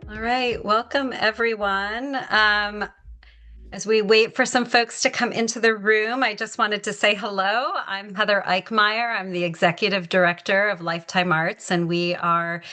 All right, welcome everyone. As we wait for some folks to come into the room, I just wanted to say hello. I'm Heather Ikemire. I'm the Executive Director of Lifetime Arts, and we are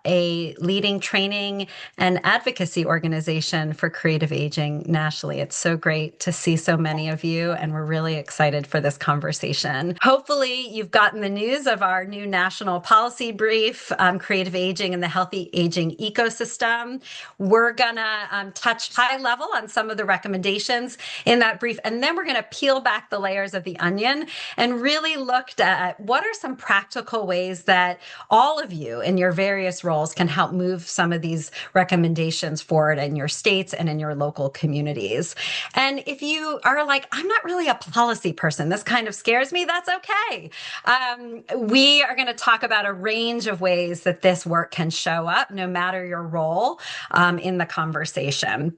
a leading training and advocacy organization for creative aging nationally. It's so great to see so many of you, and we're really excited for this conversation. Hopefully, you've gotten the news of our new national policy brief, Creative Aging and the Healthy Aging Ecosystem. We're going to touch high level on some of the recommendations in that brief, and then we're going to peel back the layers of the onion and really look at what are some practical ways that all of you in your various roles can help move some of these recommendations forward in your states and in your local communities. And if you are like, I'm not really a policy person, this kind of scares me, that's okay. We are going to talk about a range of ways that this work can show up, no matter your role in the conversation.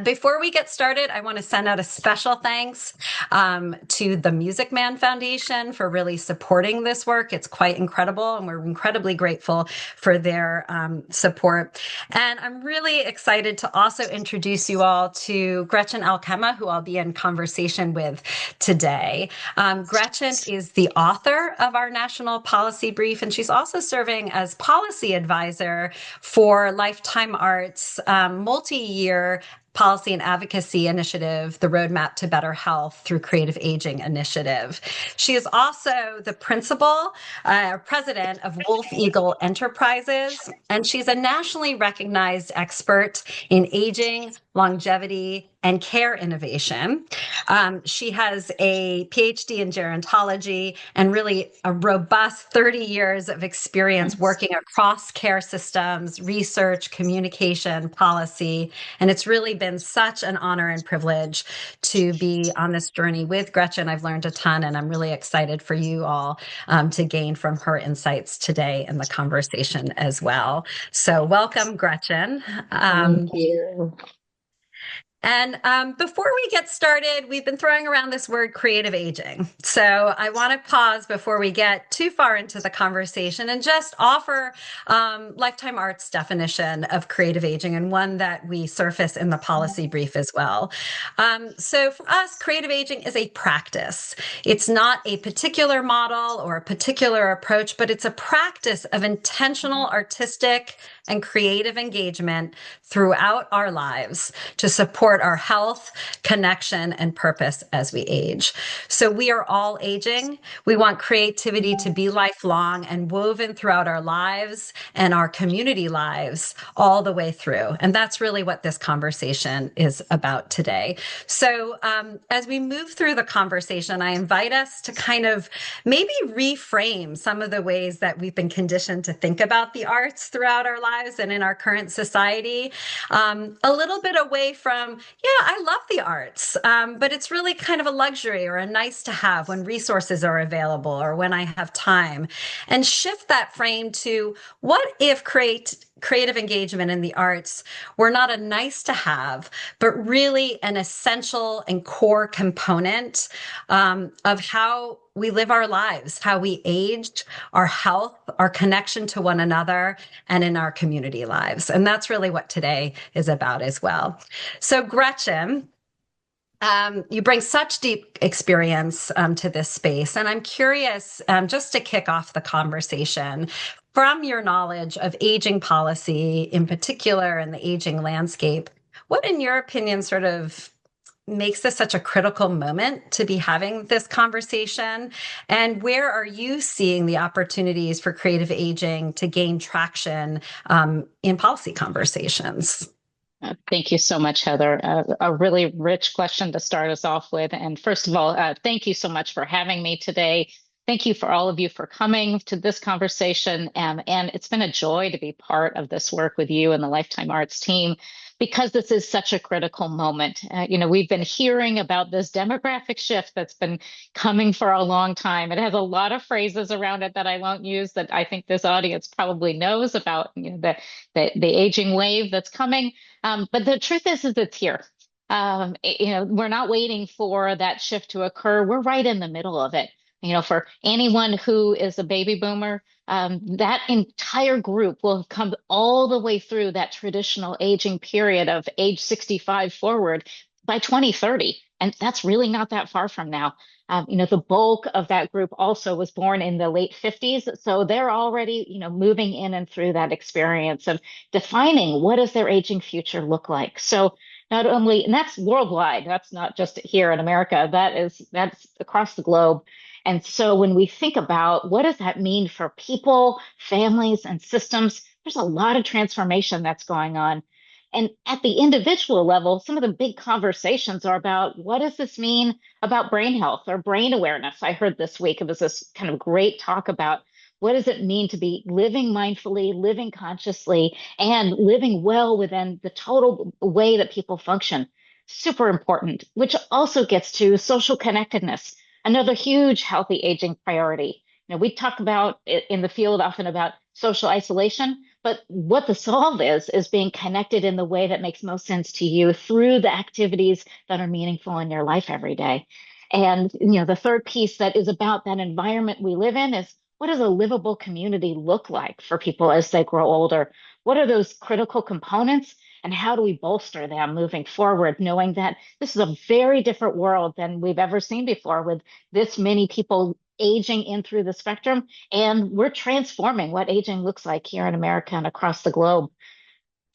Before we get started, I want to send out a special thanks to the Music Man Foundation for really supporting this work. It's quite incredible, and we're incredibly grateful for their support. And I'm really excited to also introduce you all to Gretchen Alkema, who I'll be in conversation with today. Gretchen is the author of our national policy brief, and she's also serving as policy advisor for Lifetime Arts' multi-year policy and advocacy initiative, the Roadmap to Better Health through Creative Aging Initiative. She is also the president of Wolf Eagle Enterprises, and she's a nationally recognized expert in aging, longevity, and care innovation. She has a PhD in gerontology and really a robust 30 years of experience working across care systems, research, communication, policy, and it's really been such an honor and privilege to be on this journey with Gretchen. I've learned a ton, and I'm really excited for you all to gain from her insights today in the conversation as well. So welcome, Gretchen. Thank you. And before we get started, we've been throwing around this word creative aging. So I want to pause before we get too far into the conversation and just offer Lifetime Arts' definition of creative aging, and one that we surface in the policy brief as well. So for us, creative aging is a practice. It's not a particular model or a particular approach, but it's a practice of intentional artistic and creative engagement throughout our lives to support our health, connection, and purpose as we age. So we are all aging. We want creativity to be lifelong and woven throughout our lives and our community lives all the way through. And that's really what this conversation is about today. So as we move through the conversation, I invite us to kind of maybe reframe some of the ways that we've been conditioned to think about the arts throughout our lives and in our current society, a little bit away from, yeah, I love the arts, but it's really kind of a luxury or a nice to have when resources are available or when I have time, and shift that frame to what if creative engagement in the arts were not a nice to have, but really an essential and core component of how we live our lives, how we age, our health, our connection to one another, and in our community lives. And that's really what today is about as well. So Gretchen, you bring such deep experience to this space. And I'm curious, just to kick off the conversation, from your knowledge of aging policy in particular and the aging landscape, what, in your opinion, sort of makes this such a critical moment to be having this conversation? And where are you seeing the opportunities for creative aging to gain traction in policy conversations? Thank you so much, Heather. A really rich question to start us off with. And first of all, thank you so much for having me today. Thank you for all of you for coming to this conversation. And it's been a joy to be part of this work with you and the Lifetime Arts team, because this is such a critical moment. We've been hearing about this demographic shift that's been coming for a long time. It has a lot of phrases around it that I won't use, that I think this audience probably knows about, the aging wave that's coming. But the truth is it's here. We're not waiting for that shift to occur. We're right in the middle of it. For anyone who is a baby boomer, that entire group will have come all the way through that traditional aging period of age 65 forward by 2030. And that's really not that far from now. The bulk of that group also was born in the late 50s. So they're already, moving in and through that experience of defining what does their aging future look like. So not only, and that's worldwide, that's not just here in America, that's across the globe. And so when we think about what does that mean for people, families, and systems, there's a lot of transformation that's going on. And at the individual level, some of the big conversations are about what does this mean about brain health or brain awareness? I heard this week, it was this kind of great talk about what does it mean to be living mindfully, living consciously, and living well within the total way that people function. Super important, which also gets to social connectedness, another huge healthy aging priority. We talk about in the field often about social isolation, but what the solve is being connected in the way that makes most sense to you through the activities that are meaningful in your life every day. And the third piece that is about that environment we live in is what does a livable community look like for people as they grow older? What are those critical components? And how do we bolster them moving forward, knowing that this is a very different world than we've ever seen before with this many people aging in through the spectrum. And we're transforming what aging looks like here in America and across the globe.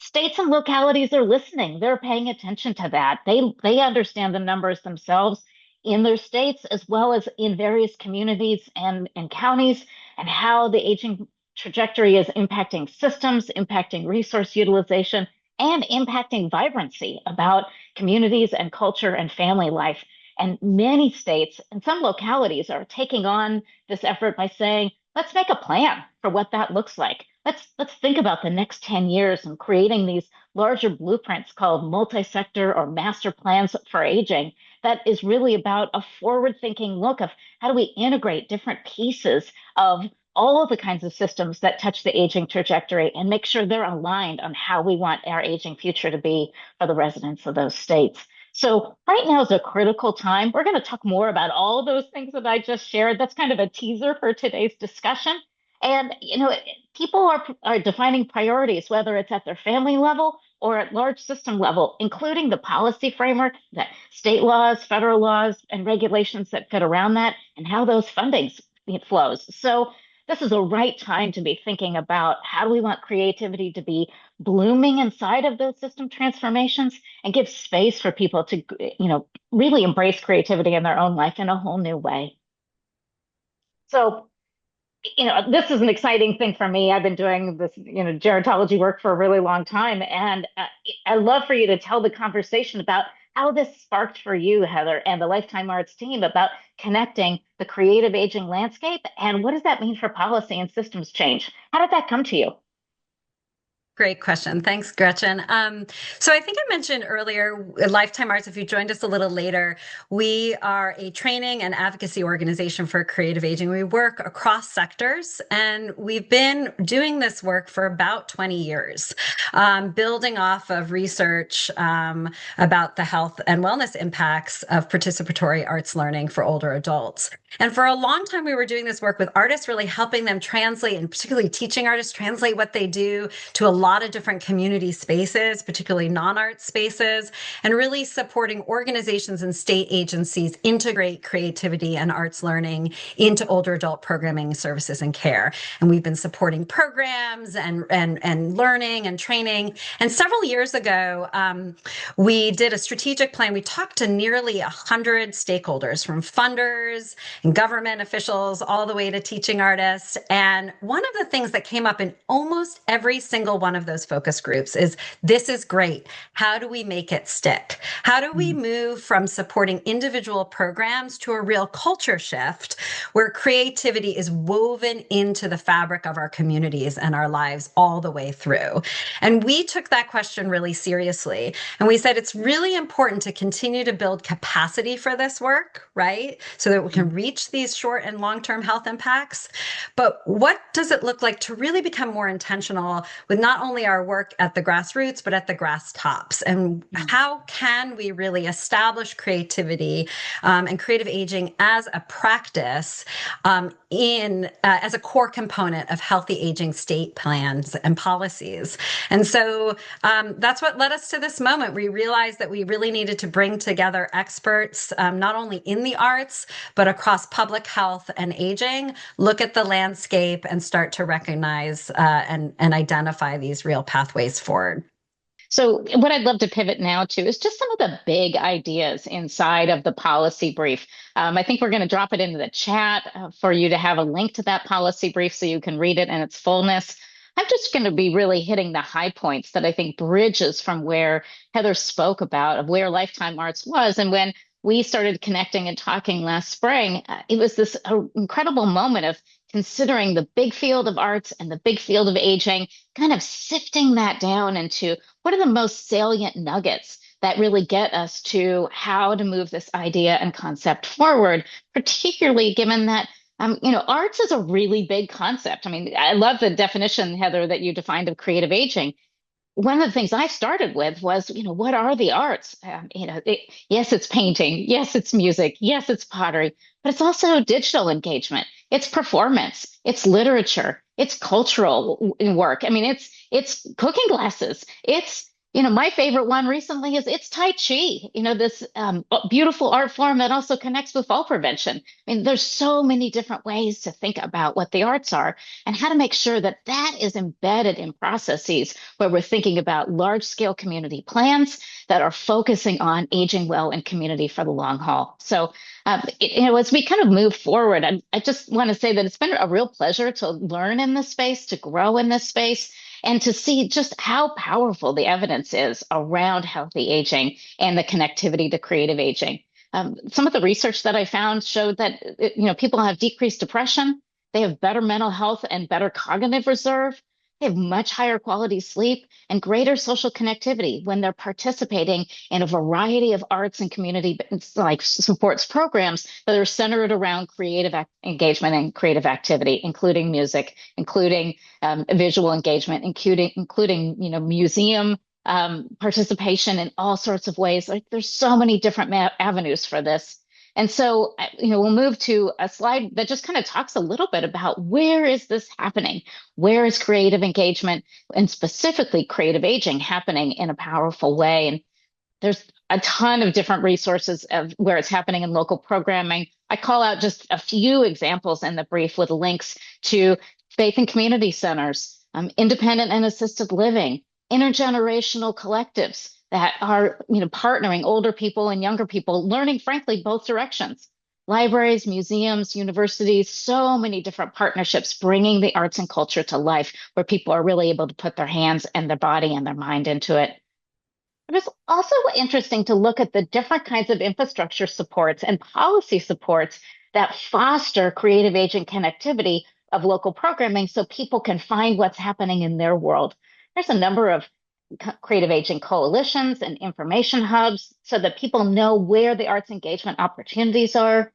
States and localities are listening. They're paying attention to that. They understand the numbers themselves in their states as well as in various communities and counties and how the aging trajectory is impacting systems, impacting resource utilization, and impacting vibrancy about communities and culture and family life. And many states and some localities are taking on this effort by saying, let's make a plan for what that looks like. Let's think about the next 10 years and creating these larger blueprints called multi-sector or master plans for aging that is really about a forward-thinking look of how do we integrate different pieces of all of the kinds of systems that touch the aging trajectory and make sure they're aligned on how we want our aging future to be for the residents of those states. So right now is a critical time. We're going to talk more about all those things that I just shared. That's kind of a teaser for today's discussion. And, people are defining priorities, whether it's at their family level or at large system level, including the policy framework, that state laws, federal laws, and regulations that fit around that, and how those fundings flows. So this is a right time to be thinking about how do we want creativity to be blooming inside of those system transformations and give space for people to, really embrace creativity in their own life in a whole new way. So this is an exciting thing for me. I've been doing this, gerontology work for a really long time. And I'd love for you to tell the conversation about how this sparked for you, Heather, and the Lifetime Arts team about connecting the creative aging landscape. And what does that mean for policy and systems change? How did that come to you? Great question. Thanks, Gretchen. So I think I mentioned earlier, Lifetime Arts, if you joined us a little later, we are a training and advocacy organization for creative aging. We work across sectors, and we've been doing this work for about 20 years, building off of research about the health and wellness impacts of participatory arts learning for older adults. And for a long time, we were doing this work with artists, really helping them translate, and particularly teaching artists translate what they do to a lot of different community spaces, particularly non-art spaces, and really supporting organizations and state agencies integrate creativity and arts learning into older adult programming services and care. And we've been supporting programs and learning and training. And several years ago, we did a strategic plan. We talked to nearly 100 stakeholders, from funders and government officials all the way to teaching artists. And one of the things that came up in almost every single one of those focus groups is, this is great. How do we make it stick? How do we move from supporting individual programs to a real culture shift where creativity is woven into the fabric of our communities and our lives all the way through? And we took that question really seriously. And we said it's really important to continue to build capacity for this work, right? So that we can reach these short and long-term health impacts. But what does it look like to really become more intentional with not not only our work at the grassroots, but at the grass tops. And Mm. how can we really establish creativity and creative aging as a practice in as a core component of healthy aging state plans and policies? And so that's what led us to this moment. We realized that we really needed to bring together experts, not only in the arts, but across public health and aging, look at the landscape and start to recognize and identify these real pathways forward. So, what I'd love to pivot now to is just some of the big ideas inside of the policy brief. I think we're going to drop it into the chat for you to have a link to that policy brief so you can read it in its fullness. I'm just going to be really hitting the high points that I think bridges from where Heather spoke about of where Lifetime Arts was. And when we started connecting and talking last spring, it was this incredible moment of considering the big field of arts and the big field of aging, kind of sifting that down into what are the most salient nuggets that really get us to how to move this idea and concept forward, particularly given that arts is a really big concept. I mean, I love the definition, Heather, that you defined of creative aging. One of the things I started with was, what are the arts? Yes, it's painting. Yes, it's music. Yes, it's pottery, but it's also digital engagement. It's performance. It's literature. It's cultural work. I mean, it's cooking classes. It's my favorite one recently is it's Tai Chi. This beautiful art form that also connects with fall prevention. I mean, there's so many different ways to think about what the arts are and how to make sure that that is embedded in processes where we're thinking about large scale community plans that are focusing on aging well in community for the long haul. So, as we kind of move forward, I just want to say that it's been a real pleasure to learn in this space, to grow in this space, and to see just how powerful the evidence is around healthy aging and the connectivity to creative aging. Some of the research that I found showed that people have decreased depression, they have better mental health and better cognitive reserve. They have much higher quality sleep and greater social connectivity when they're participating in a variety of arts and community like supports programs that are centered around creative engagement and creative activity, including music, including visual engagement, including museum participation in all sorts of ways. Like there's so many different avenues for this. And so, we'll move to a slide that just kind of talks a little bit about where is this happening? Where is creative engagement and specifically creative aging happening in a powerful way? And there's a ton of different resources of where it's happening in local programming. I call out just a few examples in the brief with links to faith and community centers, independent and assisted living, intergenerational collectives that are partnering older people and younger people, learning, frankly, both directions. Libraries, museums, universities, so many different partnerships bringing the arts and culture to life where people are really able to put their hands and their body and their mind into it. But it's also interesting to look at the different kinds of infrastructure supports and policy supports that foster creative aging connectivity of local programming so people can find what's happening in their world. There's a number of creative aging coalitions and information hubs so that people know where the arts engagement opportunities are.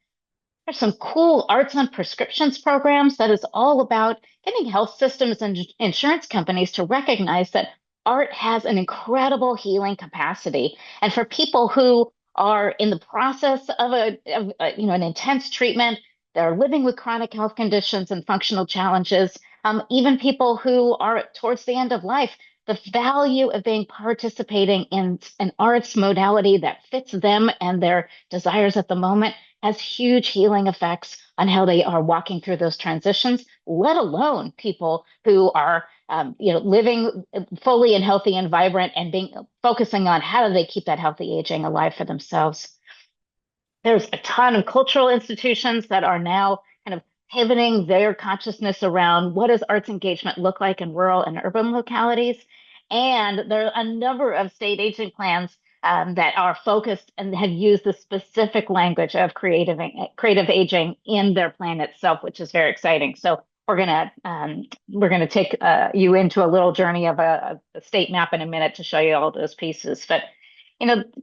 There's some cool arts on prescriptions programs that is all about getting health systems and insurance companies to recognize that art has an incredible healing capacity. And for people who are in the process of an intense treatment, they're living with chronic health conditions and functional challenges, even people who are towards the end of life, the value of being participating in an arts modality that fits them and their desires at the moment has huge healing effects on how they are walking through those transitions, let alone people who are living fully and healthy and vibrant and focusing on how do they keep that healthy aging alive for themselves. There's a ton of cultural institutions that are now kind of pivoting their consciousness around what does arts engagement look like in rural and urban localities. And there are a number of state aging plans that are focused and have used the specific language of creative aging in their plan itself, which is very exciting. So we're gonna take you into a little journey of a state map in a minute to show you all those pieces. But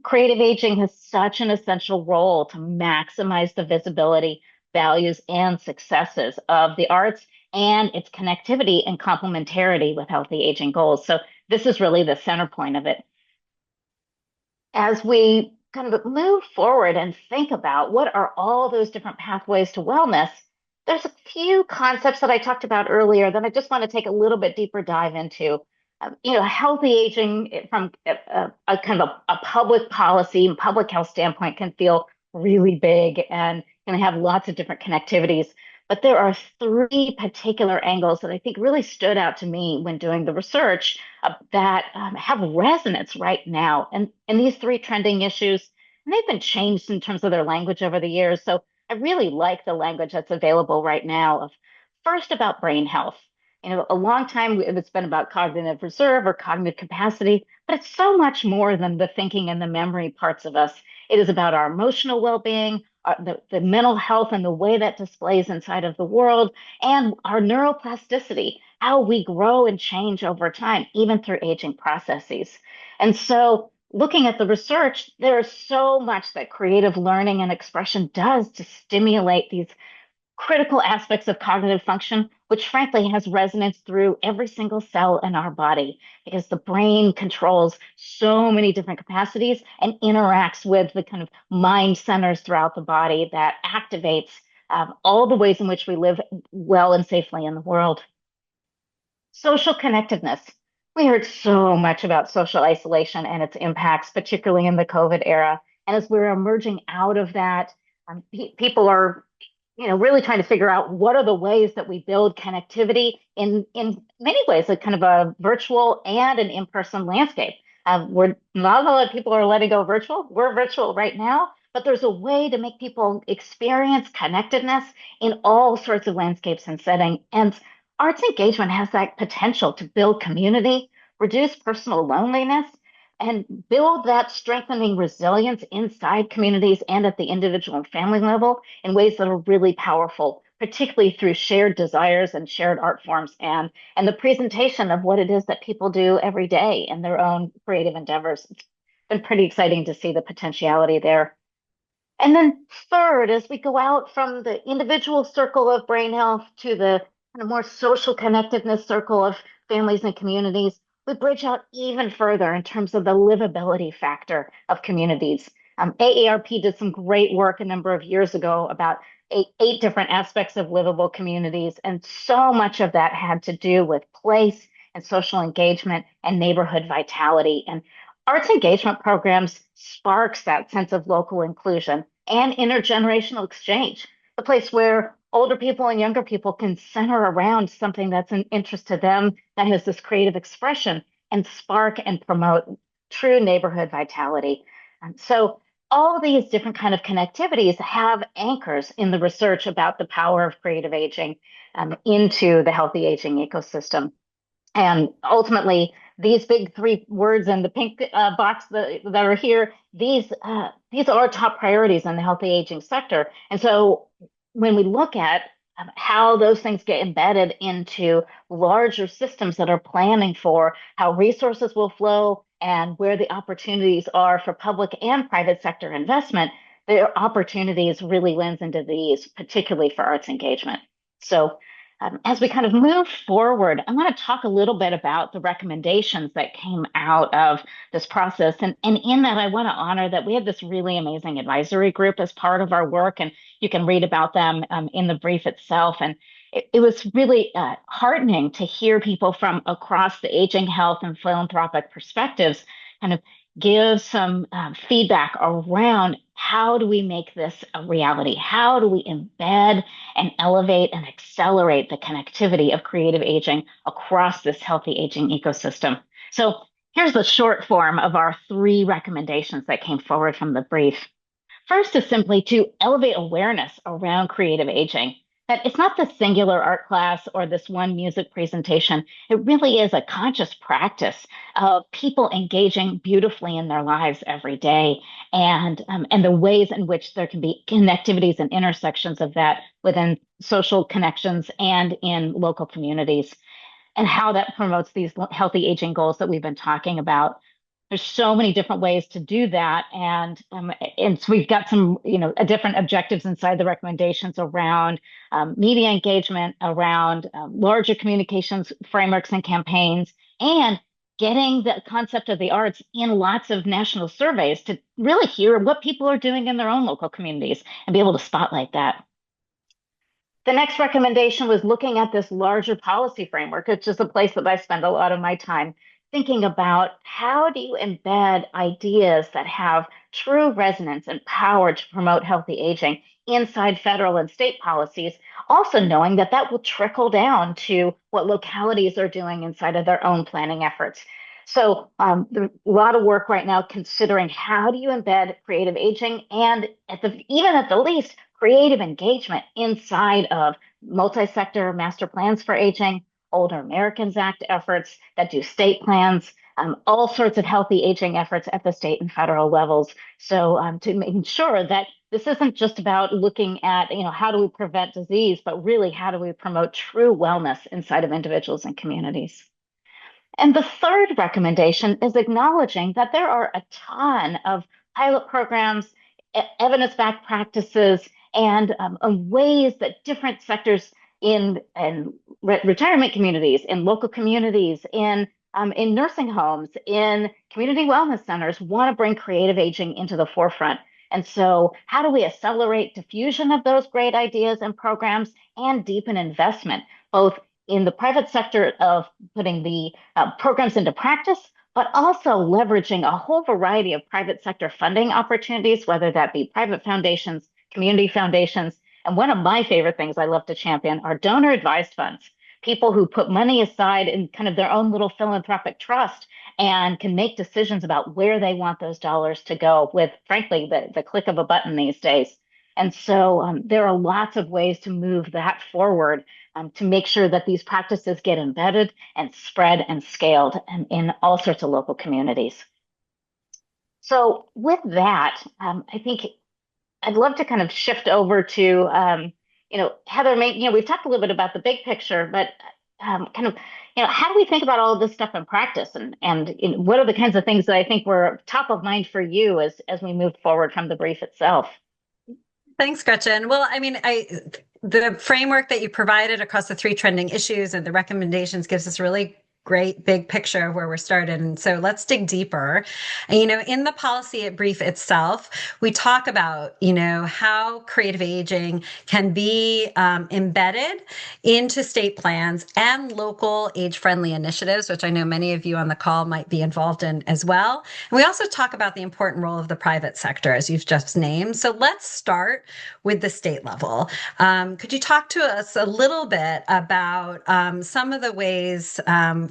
creative aging has such an essential role to maximize the visibility, values, and successes of the arts and its connectivity and complementarity with healthy aging goals. So this is really the center point of it. As we kind of move forward and think about what are all those different pathways to wellness, there's a few concepts that I talked about earlier that I just want to take a little bit deeper dive into. Healthy aging from a kind of a public policy and public health standpoint can feel really big and can have lots of different connectivities. But there are three particular angles that I think really stood out to me when doing the research that have resonance right now. And these three trending issues, and they've been changed in terms of their language over the years. So I really like the language that's available right now of first about brain health. A long time it's been about cognitive reserve or cognitive capacity, but it's so much more than the thinking and the memory parts of us. It is about our emotional well-being, the mental health and the way that displays inside of the world, and our neuroplasticity, how we grow and change over time, even through aging processes. And so, looking at the research, there is so much that creative learning and expression does to stimulate these critical aspects of cognitive function, which frankly has resonance through every single cell in our body because the brain controls so many different capacities and interacts with the kind of mind centers throughout the body that activates all the ways in which we live well and safely in the world. Social connectedness. We heard so much about social isolation and its impacts, particularly in the COVID era. And as we're emerging out of that, people are really trying to figure out what are the ways that we build connectivity in many ways, like kind of a virtual and an in-person landscape. We're not a lot of people are letting go virtual. We're virtual right now, but there's a way to make people experience connectedness in all sorts of landscapes and setting. And arts engagement has that potential to build community, reduce personal loneliness, and build that strengthening resilience inside communities and at the individual and family level in ways that are really powerful, particularly through shared desires and shared art forms and the presentation of what it is that people do every day in their own creative endeavors. It's been pretty exciting to see the potentiality there. And then third, as we go out from the individual circle of brain health to the kind of more social connectedness circle of families and communities, we bridge out even further in terms of the livability factor of communities. AARP did some great work a number of years ago about eight different aspects of livable communities, and so much of that had to do with place and social engagement and neighborhood vitality. And arts engagement programs sparks that sense of local inclusion and intergenerational exchange, a place where older people and younger people can center around something that's an interest to them that has this creative expression and spark and promote true neighborhood vitality. And so all of these different kind of connectivities have anchors in the research about the power of creative aging into the healthy aging ecosystem. And ultimately, these big three words in the pink box that are here, these are top priorities in the healthy aging sector. And so when we look at how those things get embedded into larger systems that are planning for how resources will flow and where the opportunities are for public and private sector investment, their opportunities really lends into these, particularly for arts engagement. So as we kind of move forward, I want to talk a little bit about the recommendations that came out of this process. And in that, I want to honor that we had this really amazing advisory group as part of our work, and you can read about them in the brief itself. And it was really heartening to hear people from across the aging health and philanthropic perspectives kind of give some feedback around how do we make this a reality? How do we embed and elevate and accelerate the connectivity of creative aging across this healthy aging ecosystem? So here's the short form of our three recommendations that came forward from the brief. First is simply to elevate awareness around creative aging. That it's not the singular art class or this one music presentation. It really is a conscious practice of people engaging beautifully in their lives every day, and the ways in which there can be connectivities and intersections of that within social connections and in local communities, and how that promotes these healthy aging goals that we've been talking about. There's so many different ways to do that, and so we've got some, different objectives inside the recommendations around media engagement, around larger communications frameworks and campaigns, and getting the concept of the arts in lots of national surveys to really hear what people are doing in their own local communities and be able to spotlight that. The next recommendation was looking at this larger policy framework, which is a place that I spend a lot of my time thinking about how do you embed ideas that have true resonance and power to promote healthy aging inside federal and state policies, also knowing that that will trickle down to what localities are doing inside of their own planning efforts. So there's a lot of work right now considering how do you embed creative aging and even at the least creative engagement inside of multi-sector master plans for aging, Older Americans Act efforts that do state plans, all sorts of healthy aging efforts at the state and federal levels. So to make sure that this isn't just about looking at, how do we prevent disease, but really how do we promote true wellness inside of individuals and communities. And the third recommendation is acknowledging that there are a ton of pilot programs, evidence-backed practices, and ways that different sectors in retirement communities, in local communities, in nursing homes, in community wellness centers want to bring creative aging into the forefront. And so how do we accelerate diffusion of those great ideas and programs and deepen investment, both in the private sector of putting the programs into practice, but also leveraging a whole variety of private sector funding opportunities, whether that be private foundations, community foundations. And one of my favorite things I love to champion are donor advised funds, people who put money aside in kind of their own little philanthropic trust and can make decisions about where they want those dollars to go with, frankly, the click of a button these days. And so there are lots of ways to move that forward to make sure that these practices get embedded and spread and scaled in all sorts of local communities. So with that, I think I'd love to kind of shift over to, Heather, we've talked a little bit about the big picture, but kind of, how do we think about all of this stuff in practice? And what are the kinds of things that I think were top of mind for you as we move forward from the brief itself? Thanks, Gretchen. Well, the framework that you provided across the three trending issues and the recommendations gives us really great big picture of where we're started. And so let's dig deeper. And, in the policy brief itself, we talk about, how creative aging can be embedded into state plans and local age-friendly initiatives, which I know many of you on the call might be involved in as well. And we also talk about the important role of the private sector, as you've just named. So let's start with the state level. Could you talk to us a little bit about some of the ways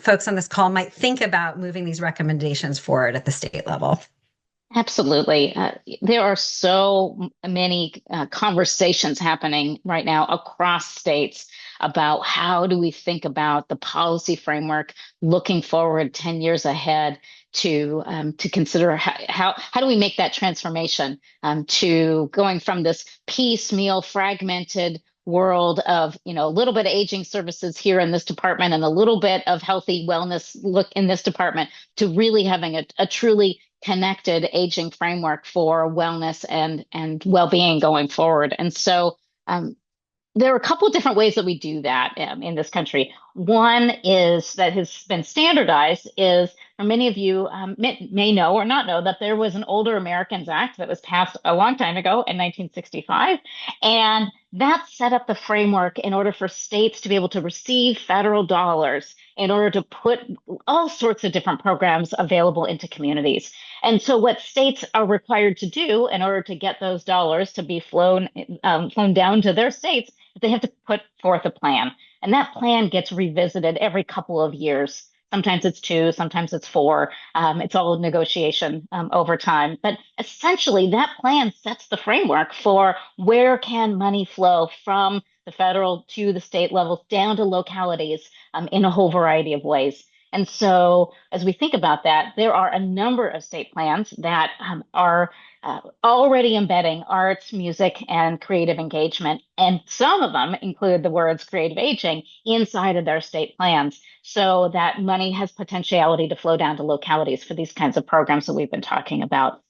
folks on this call might think about moving these recommendations forward at the state level? Absolutely. There are so many conversations happening right now across states about how do we think about the policy framework looking forward 10 years ahead to consider how do we make that transformation to going from this piecemeal, fragmented world of a little bit of aging services here in this department and a little bit of healthy wellness look in this department to really having a truly connected aging framework for wellness and well-being going forward. And so there are a couple of different ways that we do that in this country. One is that has been standardized is, for many of you may know or not know, that there was an Older Americans Act that was passed a long time ago in 1965. And that set up the framework in order for states to be able to receive federal dollars in order to put all sorts of different programs available into communities. And so what states are required to do in order to get those dollars to be flown down to their states, they have to put forth a plan. And that plan gets revisited every couple of years. Sometimes it's 2, sometimes it's 4. It's all negotiation over time. But essentially, that plan sets the framework for where can money flow from the federal to the state levels down to localities in a whole variety of ways. And so, as we think about that, there are a number of state plans that are already embedding arts, music, and creative engagement. And some of them include the words creative aging inside of their state plans. So that money has potentiality to flow down to localities for these kinds of programs that we've been talking about.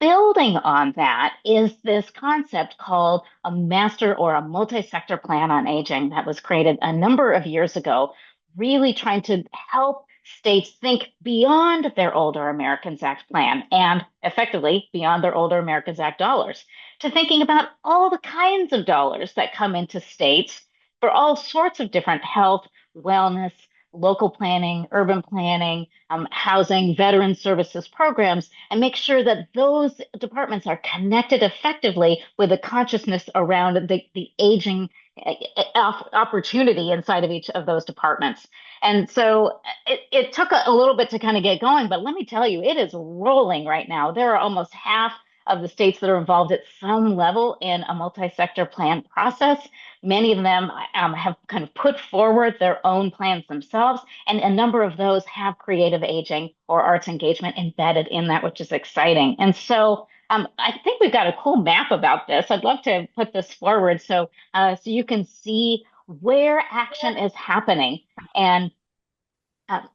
Building on that is this concept called a master or a multi-sector plan on aging that was created a number of years ago, really trying to help states think beyond their Older Americans Act plan and effectively beyond their Older Americans Act dollars to thinking about all the kinds of dollars that come into states for all sorts of different health, wellness, local planning, urban planning, housing, veteran services programs, and make sure that those departments are connected effectively with a consciousness around the aging opportunity inside of each of those departments. And so it took a little bit to kind of get going, but let me tell you, it is rolling right now. There are almost half of the states that are involved at some level in a multi-sector plan process. Many of them have kind of put forward their own plans themselves, and a number of those have creative aging or arts engagement embedded in that, which is exciting. And so I think we've got a cool map about this. I'd love to put this forward so you can see where action is happening. And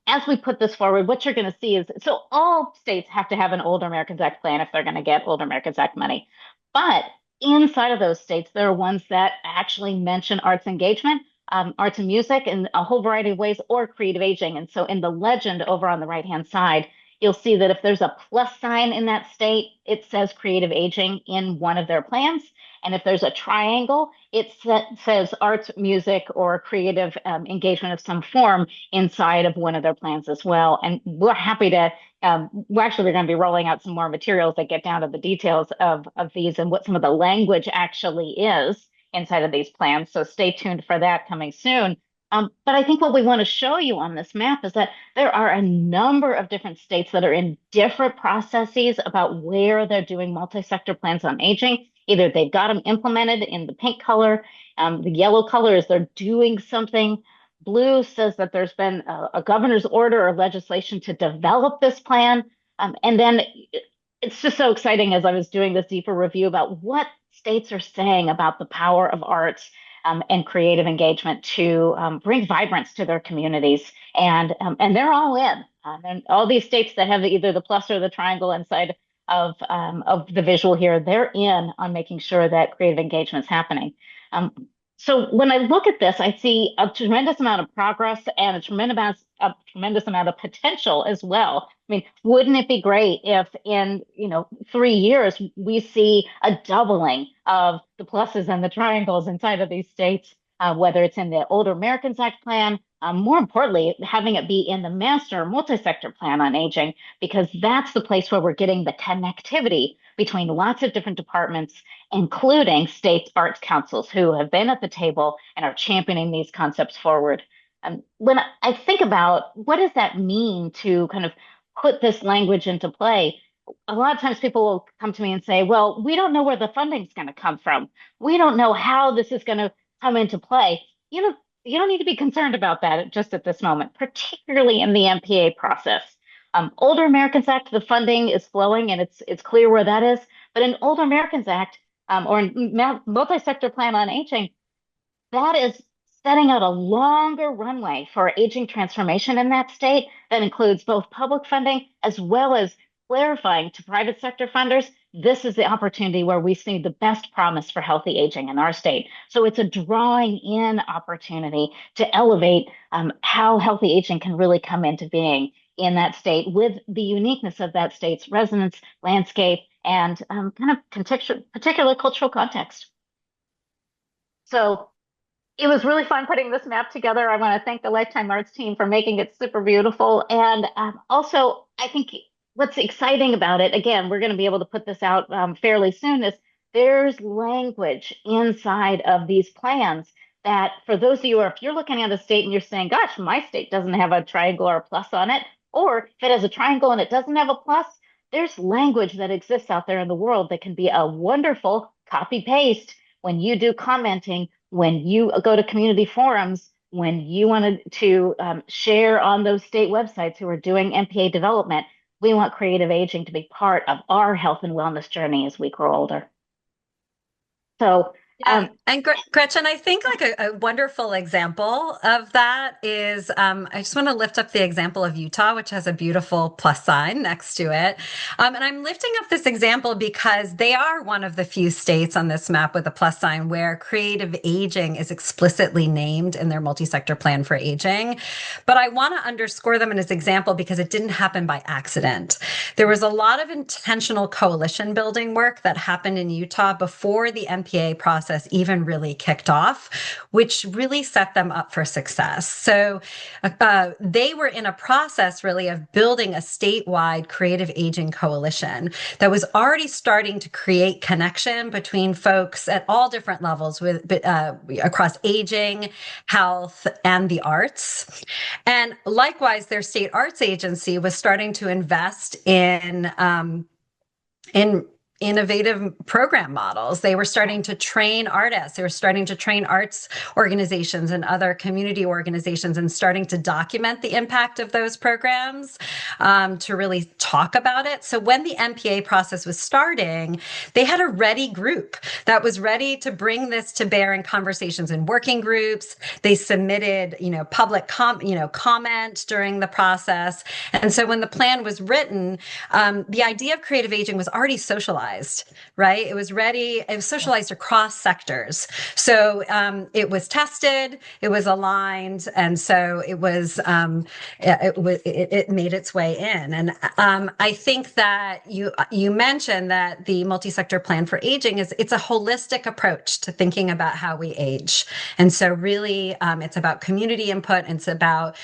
as we put this forward, what you're going to see is so all states have to have an Older Americans Act plan if they're going to get Older Americans Act money. But inside of those states, there are ones that actually mention arts engagement, arts and music in a whole variety of ways, or creative aging. And so in the legend over on the right-hand side, you'll see that if there's a plus sign in that state, it says creative aging in one of their plans. And if there's a triangle, it says arts, music, or creative engagement of some form inside of one of their plans as well. And we're happy to, we're going to be rolling out some more materials that get down to the details of these and what some of the language actually is inside of these plans. So stay tuned for that coming soon. But I think what we want to show you on this map is that there are a number of different states that are in different processes about where they're doing multi-sector plans on aging. Either they've got them implemented in the pink color, the yellow color is they're doing something. Blue says that there's been a governor's order or legislation to develop this plan. And then it's just so exciting as I was doing this deeper review about what states are saying about the power of arts and creative engagement to bring vibrance to their communities. And they're all in. And all these states that have either the plus or the triangle inside of the visual here, they're in on making sure that creative engagement is happening. So when I look at this, I see a tremendous amount of progress and a tremendous amount of potential as well. I mean, wouldn't it be great if in 3 years we see a doubling of the pluses and the triangles inside of these states, whether it's in the Older Americans Act plan, more importantly, having it be in the master multi-sector plan on aging, because that's the place where we're getting the connectivity between lots of different departments, including state arts councils who have been at the table and are championing these concepts forward. When I think about what does that mean to kind of put this language into play, a lot of times people will come to me and say, well, we don't know where the funding is going to come from. We don't know how this is going to come into play. You don't need to be concerned about that just at this moment, particularly in the MPA process. Older Americans Act, the funding is flowing and it's clear where that is. But in Older Americans Act or in multi-sector plan on aging, that is setting out a longer runway for aging transformation in that state that includes both public funding as well as clarifying to private sector funders, this is the opportunity where we see the best promise for healthy aging in our state. So it's a drawing in opportunity to elevate how healthy aging can really come into being in that state with the uniqueness of that state's residents, landscape, and kind of particular cultural context. So it was really fun putting this map together. I want to thank the Lifetime Arts team for making it super beautiful. And also, I think what's exciting about it, again, we're going to be able to put this out fairly soon, is there's language inside of these plans that for those of you, or if you're looking at a state and you're saying, gosh, my state doesn't have a triangle or a plus on it, or if it has a triangle and it doesn't have a plus, there's language that exists out there in the world that can be a wonderful copy paste when you do commenting, when you go to community forums, when you wanted to share on those state websites who are doing MPA development, we want creative aging to be part of our health and wellness journey as we grow older. So, Yeah, and Gretchen, I think like a wonderful example of that is I just want to lift up the example of Utah, which has a beautiful plus sign next to it. And I'm lifting up this example because they are one of the few states on this map with a plus sign where creative aging is explicitly named in their multi-sector plan for aging. But I want to underscore them in this example because it didn't happen by accident. There was a lot of intentional coalition building work that happened in Utah before the MPA process even really kicked off, which really set them up for success. So they were in a process really of building a statewide creative aging coalition that was already starting to create connection between folks at all different levels with across aging, health, and the arts. And likewise, their state arts agency was starting to invest in innovative program models. They were starting to train artists. They were starting to train arts organizations and other community organizations and starting to document the impact of those programs to really talk about it. So when the MPA process was starting, they had a ready group that was ready to bring this to bear in conversations in working groups. They submitted, public comment during the process. And so when the plan was written, the idea of creative aging was already socialized, right? It was ready. It was socialized across sectors. So it was tested, it was aligned, and so it made its way in. And I think that you mentioned that the multi-sector plan for aging it's a holistic approach to thinking about how we age. And so really, it's about community input. And it's about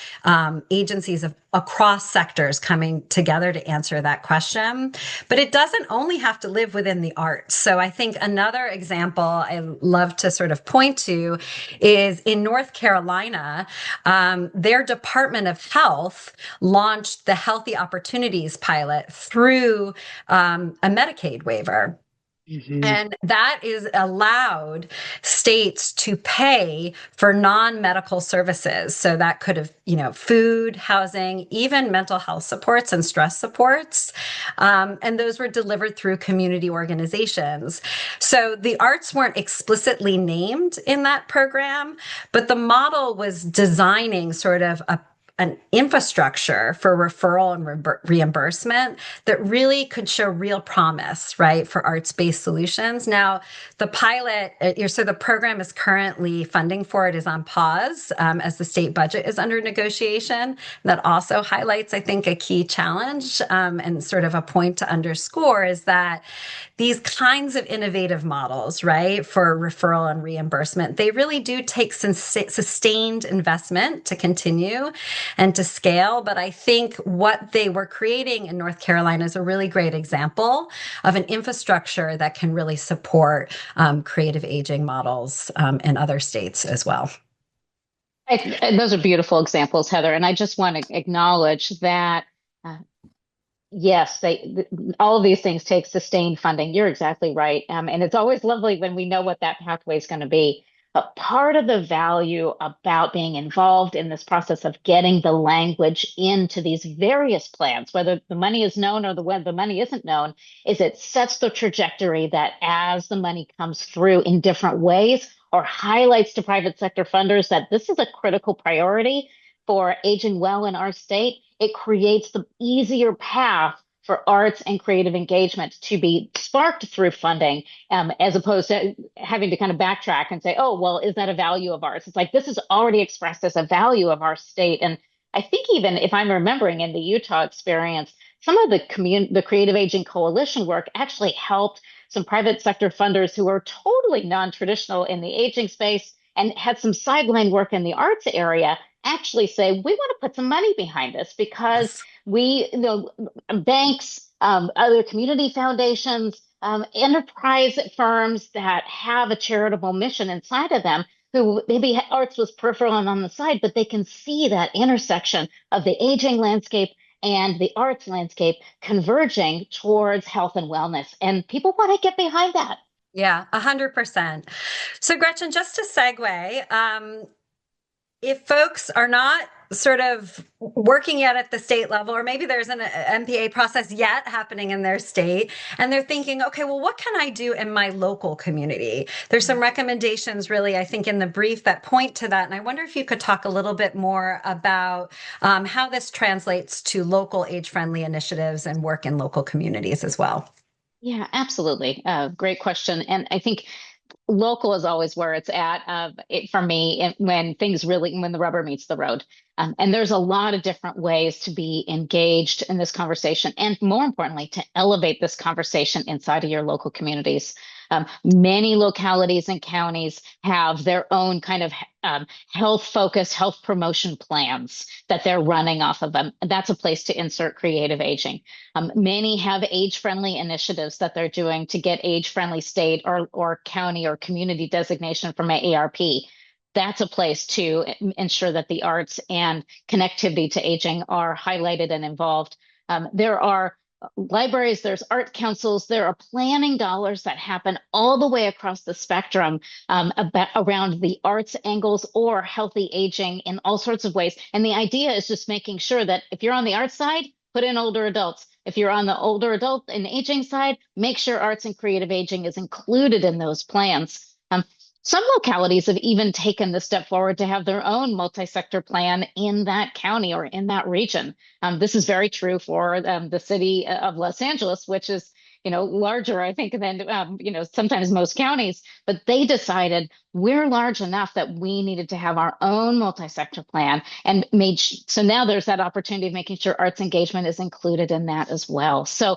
agencies across sectors coming together to answer that question. But it doesn't only have to live within the arts. So I think another example I love to sort of point to is in North Carolina, their Department of Health launched the Healthy Opportunities pilot through a Medicaid waiver. mhm. And that is allowed states to pay for non-medical services. So that could have, food, housing, even mental health supports and stress supports. And those were delivered through community organizations. So the arts weren't explicitly named in that program, but the model was designing sort of an infrastructure for referral and reimbursement that really could show real promise, right, for arts-based solutions. Now, the pilot, so the program is currently funding for it is on pause as the state budget is under negotiation. That also highlights, I think, a key challenge and sort of a point to underscore is that these kinds of innovative models, right, for referral and reimbursement, they really do take sustained investment to continue and to scale. But I think what they were creating in North Carolina is a really great example of an infrastructure that can really support creative aging models in other states as well. Those are beautiful examples, Heather. And I just want to acknowledge that, yes, all of these things take sustained funding. You're exactly right. And it's always lovely when we know what that pathway is going to be. But part of the value about being involved in this process of getting the language into these various plans, whether the money is known or when the money isn't known, is it sets the trajectory that as the money comes through in different ways or highlights to private sector funders that this is a critical priority for aging well in our state, it creates the easier path for arts and creative engagement to be sparked through funding, as opposed to having to kind of backtrack and say, oh, well, is that a value of ours? It's like this is already expressed as a value of our state. And I think even if I'm remembering in the Utah experience, some of the creative aging coalition work actually helped some private sector funders who are totally non-traditional in the aging space and had some sideline work in the arts area actually say, we want to put some money behind this because Yes. banks, other community foundations, enterprise firms that have a charitable mission inside of them, who maybe arts was peripheral and on the side, but they can see that intersection of the aging landscape and the arts landscape converging towards health and wellness. And people want to get behind that. Yeah, 100%. So Gretchen, just to segue, if folks are not sort of working yet at the state level, or maybe there's an MPA process yet happening in their state, and they're thinking, okay, well, what can I do in my local community? There's some recommendations, really, I think, in the brief that point to that. And I wonder if you could talk a little bit more about how this translates to local age-friendly initiatives and work in local communities as well. Yeah, absolutely. Great question. And I think local is always where it's at for me when the rubber meets the road. And there's a lot of different ways to be engaged in this conversation, and more importantly, to elevate this conversation inside of your local communities. Many localities and counties have their own kind of health focused, health promotion plans that they're running off of them. That's a place to insert creative aging. Many have age friendly initiatives that they're doing to get age friendly state or county or community designation from AARP. That's a place to ensure that the arts and connectivity to aging are highlighted and involved. There are libraries, there's art councils, there are planning dollars that happen all the way across the spectrum around the arts angles or healthy aging in all sorts of ways. And the idea is just making sure that if you're on the arts side, put in older adults. If you're on the older adult and aging side, make sure arts and creative aging is included in those plans. Some localities have even taken the step forward to have their own multi-sector plan in that county or in that region. This is very true for the city of Los Angeles, which is, larger, I think, than, sometimes most counties. But they decided we're large enough that we needed to have our own multi-sector plan, and so now there's that opportunity of making sure arts engagement is included in that as well. So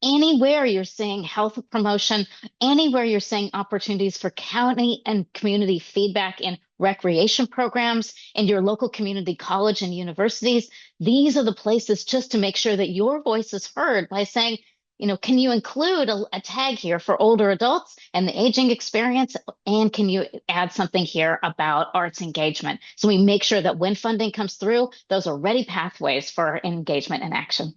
anywhere you're seeing health promotion, anywhere you're seeing opportunities for county and community feedback in recreation programs in your local community college and universities, these are the places just to make sure that your voice is heard by saying, can you include a tag here for older adults and the aging experience? And can you add something here about arts engagement? So we make sure that when funding comes through, those are ready pathways for engagement and action.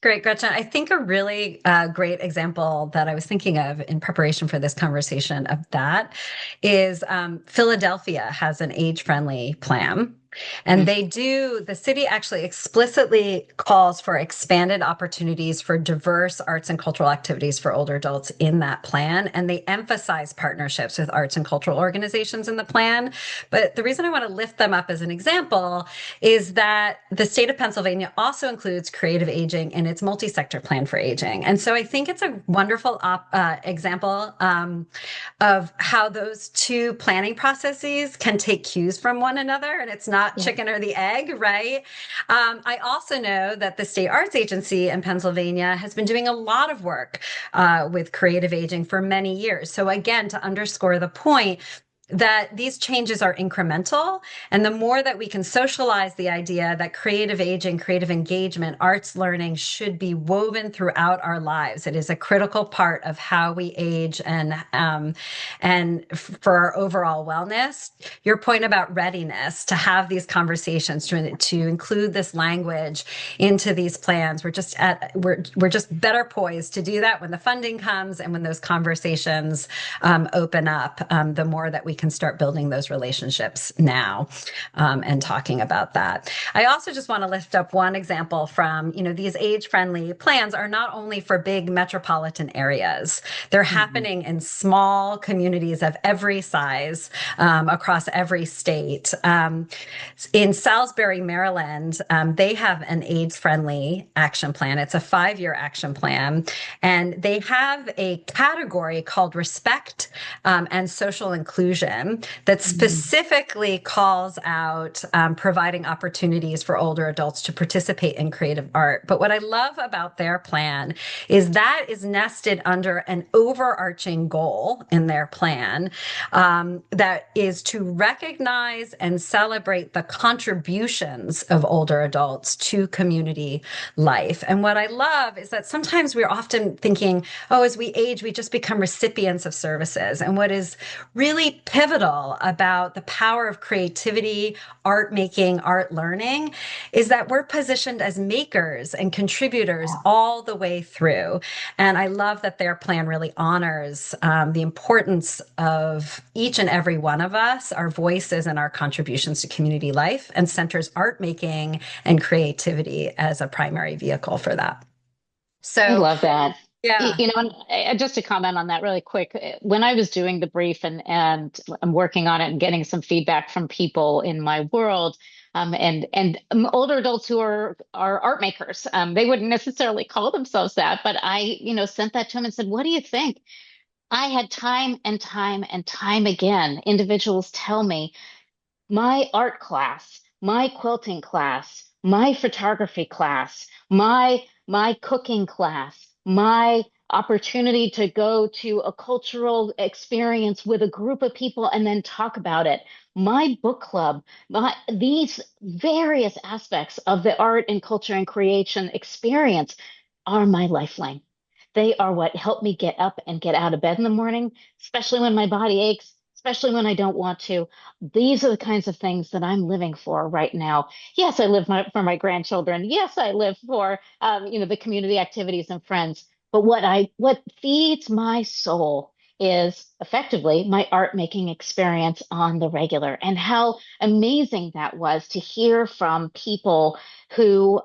Great, Gretchen. I think a really great example that I was thinking of in preparation for this conversation of that is Philadelphia has an age-friendly plan. And the city actually explicitly calls for expanded opportunities for diverse arts and cultural activities for older adults in that plan. And they emphasize partnerships with arts and cultural organizations in the plan. But the reason I want to lift them up as an example is that the state of Pennsylvania also includes creative aging in its multi-sector plan for aging. And so I think it's a wonderful example of how those two planning processes can take cues from one another. And it's not chicken or the egg, right? I also know that the State Arts Agency in Pennsylvania has been doing a lot of work with creative aging for many years. So again, to underscore the point, that these changes are incremental. And the more that we can socialize the idea that creative aging, creative engagement, arts learning should be woven throughout our lives. It is a critical part of how we age and for our overall wellness. Your point about readiness to have these conversations, to include this language into these plans. We're just better poised to do that when the funding comes and when those conversations open up, the more that we can start building those relationships now and talking about that. I also just want to lift up one example from, these age-friendly plans are not only for big metropolitan areas. They're happening in small communities of every size across every state. In Salisbury, Maryland, they have an age-friendly action plan. It's a 5-year action plan, and they have a category called respect and social inclusion that specifically calls out providing opportunities for older adults to participate in creative art. But what I love about their plan is that is nested under an overarching goal in their plan that is to recognize and celebrate the contributions of older adults to community life. And what I love is that sometimes we're often thinking, oh, as we age, we just become recipients of services. And what is really pivotal about the power of creativity, art making, art learning is that we're positioned as makers and contributors all the way through. And I love that their plan really honors the importance of each and every one of us, our voices and our contributions to community life, and centers art making and creativity as a primary vehicle for that. I So, love that. yeah. And just to comment on that really quick, when I was doing the brief and I'm working on it and getting some feedback from people in my world, and older adults who are art makers, they wouldn't necessarily call themselves that, but I, sent that to them and said, "What do you think?" I had time and time and time again individuals tell me my art class, my quilting class, my photography class, my cooking class, my opportunity to go to a cultural experience with a group of people and then talk about it. My book club, these various aspects of the art and culture and creation experience are my lifeline. They are what help me get up and get out of bed in the morning, especially when my body aches, especially when I don't want to. These are the kinds of things that I'm living for right now. Yes, I live for my grandchildren. Yes, I live for the community activities and friends. But what feeds my soul is effectively my art making experience on the regular, and how amazing that was to hear from people who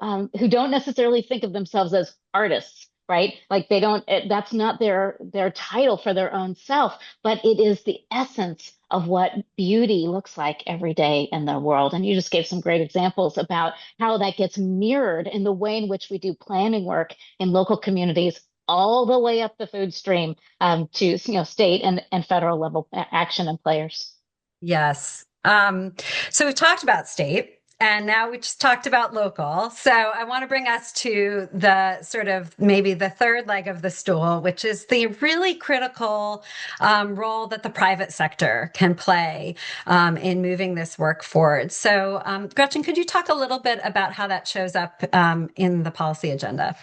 don't necessarily think of themselves as artists. Right? Like they don't, that's not their title for their own self, but it is the essence of what beauty looks like every day in the world. And you just gave some great examples about how that gets mirrored in the way in which we do planning work in local communities all the way up the food stream to state and federal level action and players. Yes. So we've talked about state and now we just talked about local. So I want to bring us to the sort of maybe the third leg of the stool, which is the really critical role that the private sector can play in moving this work forward. So, Gretchen, could you talk a little bit about how that shows up in the policy agenda?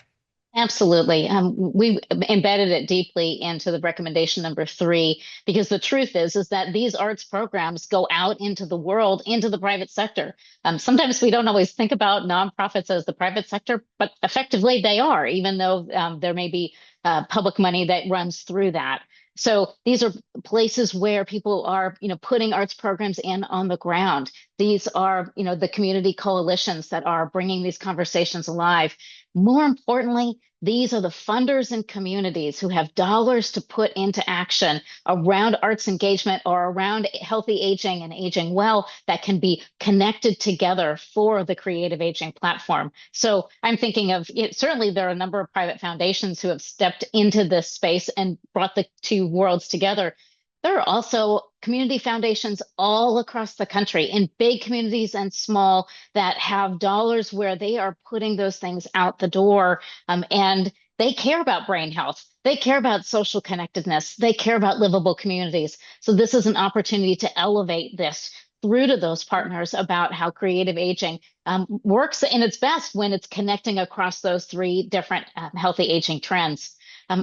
Absolutely. We embedded it deeply into the recommendation number 3, because the truth is that these arts programs go out into the world, into the private sector. Sometimes we don't always think about nonprofits as the private sector, but effectively they are, even though there may be public money that runs through that. So these are places where people are, putting arts programs in on the ground. These are, the community coalitions that are bringing these conversations alive. More importantly, these are the funders and communities who have dollars to put into action around arts engagement or around healthy aging and aging well, that can be connected together for the creative aging platform. So I'm thinking of certainly there are a number of private foundations who have stepped into this space and brought the two worlds together. There are also community foundations all across the country in big communities and small that have dollars where they are putting those things out the door. And they care about brain health. They care about social connectedness. They care about livable communities. So this is an opportunity to elevate this through to those partners about how creative aging works in its best when it's connecting across those 3 different healthy aging trends,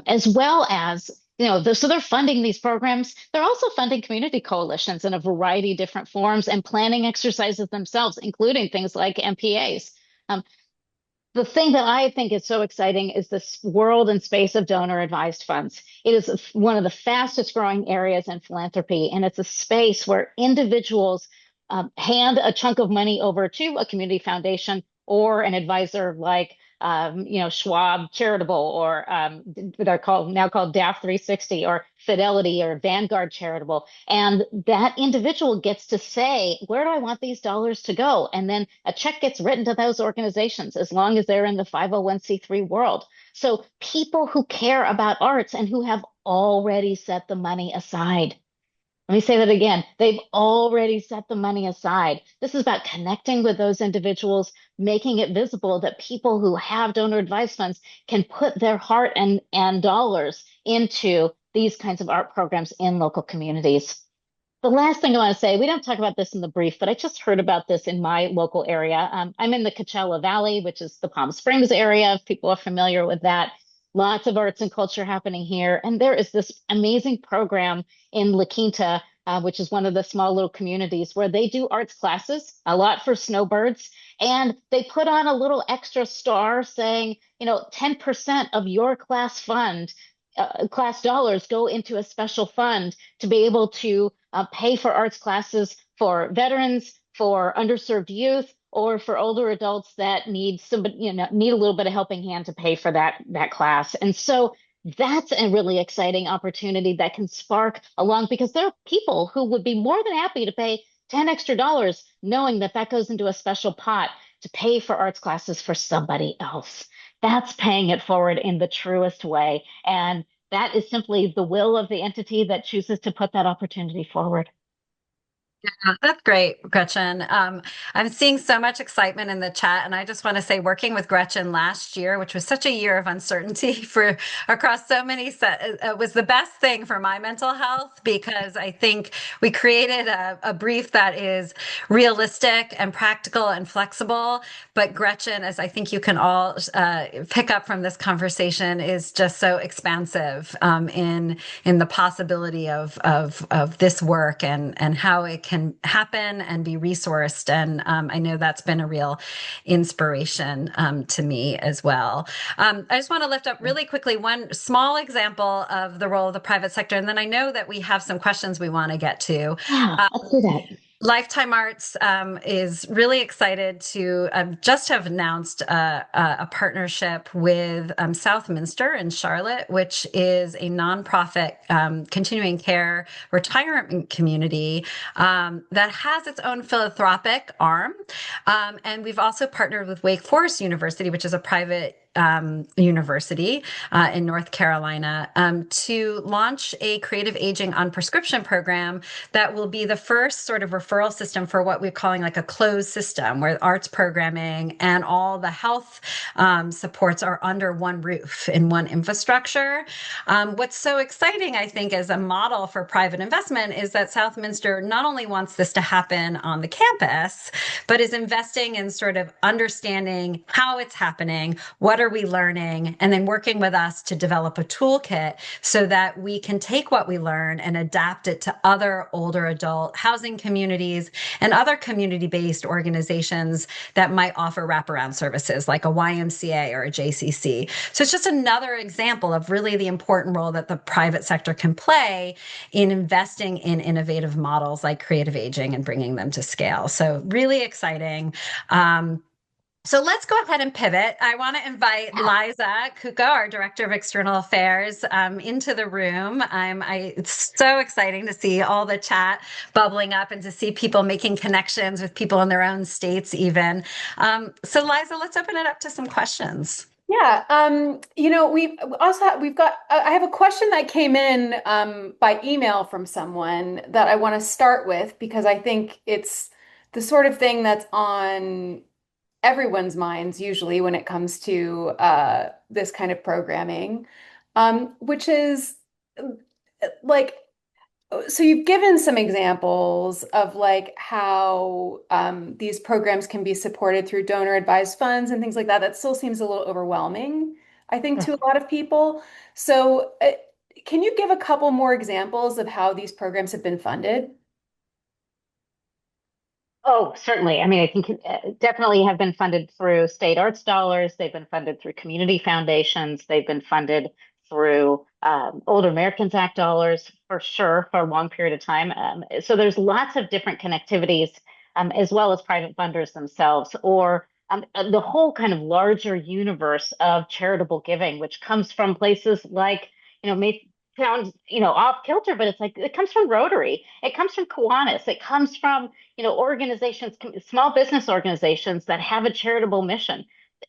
as well as so they're funding these programs. They're also funding community coalitions in a variety of different forms and planning exercises themselves, including things like MPAs. The thing that I think is so exciting is this world and space of donor advised funds. It is one of the fastest growing areas in philanthropy, and it's a space where individuals hand a chunk of money over to a community foundation or an advisor like Schwab Charitable, or they're now called DAF 360, or Fidelity or Vanguard Charitable. And that individual gets to say, where do I want these dollars to go? And then a check gets written to those organizations as long as they're in the 501(c)(3) world. So people who care about arts and who have already set the money aside. Let me say that again. They've already set the money aside. This is about connecting with those individuals, making it visible that people who have donor advised funds can put their heart and dollars into these kinds of art programs in local communities. The last thing I want to say, we don't talk about this in the brief, but I just heard about this in my local area. I'm in the Coachella Valley, which is the Palm Springs area, if people are familiar with that. Lots of arts and culture happening here. And there is this amazing program in La Quinta which is one of the small little communities where they do arts classes, a lot for snowbirds. And they put on a little extra star saying, 10% of your class fund, class dollars go into a special fund to be able to pay for arts classes for veterans, for underserved youth, or for older adults that need somebody, need a little bit of helping hand to pay for that class. And so that's a really exciting opportunity that can spark along because there are people who would be more than happy to pay 10 extra dollars knowing that that goes into a special pot to pay for arts classes for somebody else. That's paying it forward in the truest way. And that is simply the will of the entity that chooses to put that opportunity forward. That's great, Gretchen. I'm seeing so much excitement in the chat, and I just want to say, working with Gretchen last year, which was such a year of uncertainty for across so many, was the best thing for my mental health because I think we created a brief that is realistic and practical and flexible. But Gretchen, as I think you can all pick up from this conversation, is just so expansive in the possibility of this work and how it can happen and be resourced. And I know that's been a real inspiration to me as well. I just want to lift up really quickly one small example of the role of the private sector, and then I know that we have some questions we want to get to. Yeah, let's do that. Lifetime Arts is really excited to just have announced a partnership with Southminster in Charlotte, which is a nonprofit continuing care retirement community that has its own philanthropic arm. And we've also partnered with Wake Forest University, which is a private university in North Carolina to launch a creative aging on prescription program that will be the first sort of referral system for what we're calling like a closed system where arts programming and all the health supports are under one roof in one infrastructure. What's so exciting, I think, as a model for private investment is that Southminster not only wants this to happen on the campus, but is investing in sort of understanding how it's happening, what are we learning, and then working with us to develop a toolkit so that we can take what we learn and adapt it to other older adult housing communities and other community-based organizations that might offer wraparound services like a YMCA or a JCC. So it's just another example of really the important role that the private sector can play in investing in innovative models like creative aging and bringing them to scale. So really exciting. So let's go ahead and pivot. I want to invite Yeah. Liza Kuko, our Director of External Affairs, into the room. It's so exciting to see all the chat bubbling up and to see people making connections with people in their own states even. So Liza, let's open it up to some questions. Yeah, we've got I have a question that came in by email from someone that I want to start with because I think it's the sort of thing that's on everyone's minds usually when it comes to this kind of programming, which is like so you've given some examples of like how these programs can be supported through donor advised funds and things like that. That still seems a little overwhelming, I think, to a lot of people. So, can you give a couple more examples of how these programs have been funded? Oh, certainly. I mean, I think definitely have been funded through state arts dollars. They've been funded through community foundations. They've been funded through Older Americans Act dollars for sure for a long period of time. So there's lots of different connectivities, as well as private funders themselves, or the whole kind of larger universe of charitable giving, which comes from places like, may sound, off kilter, but it's like it comes from Rotary, it comes from Kiwanis, it comes from organizations, small business organizations that have a charitable mission.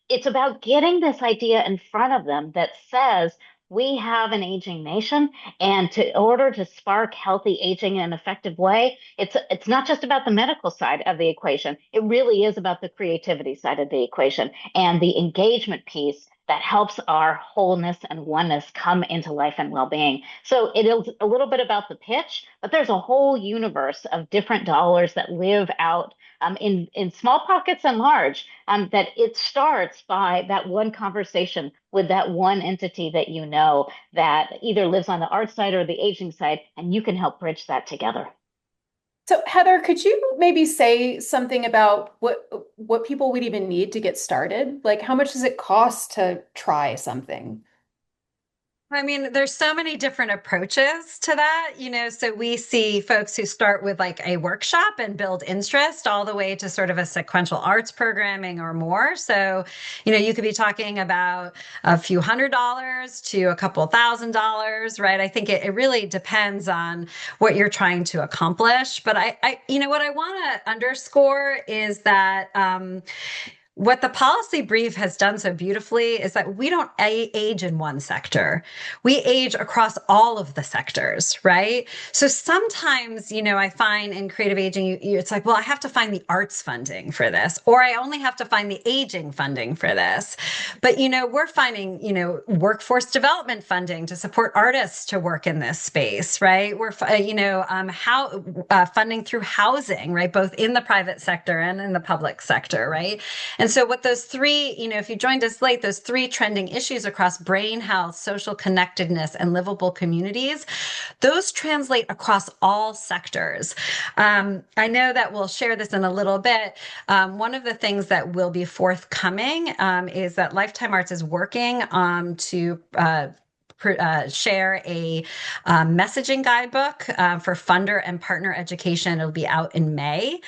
It's about getting this idea in front of them that says we have an aging nation, and in order to spark healthy aging in an effective way, it's not just about the medical side of the equation. It really is about the creativity side of the equation and the engagement piece that helps our wholeness and oneness come into life and well-being. So it is a little bit about the pitch, but there's a whole universe of different dollars that live out in small pockets and large, that it starts by that one conversation with that one entity that that either lives on the art side or the aging side, and you can help bridge that together. So Heather, could you maybe say something about what people would even need to get started? Like how much does it cost to try something? I mean, there's so many different approaches to that, so we see folks who start with like a workshop and build interest all the way to sort of a sequential arts programming or more. So, you could be talking about a few $100s to a couple $1,000s, right? I think it really depends on what you're trying to accomplish. But what I want to underscore is that, what the policy brief has done so beautifully is that we don't age in one sector. We age across all of the sectors, right? So sometimes, I find in creative aging, it's like, well, I have to find the arts funding for this, or I only have to find the aging funding for this. But, we're finding, workforce development funding to support artists to work in this space, right? We're, funding through housing, right? Both in the private sector and in the public sector, right? And so what those three, if you joined us late, those three trending issues across brain health, social connectedness, and livable communities, those translate across all sectors. I know that we'll share this in a little bit. One of the things that will be forthcoming is that Lifetime Arts is working to share a messaging guidebook for funder and partner education. It'll be out in May.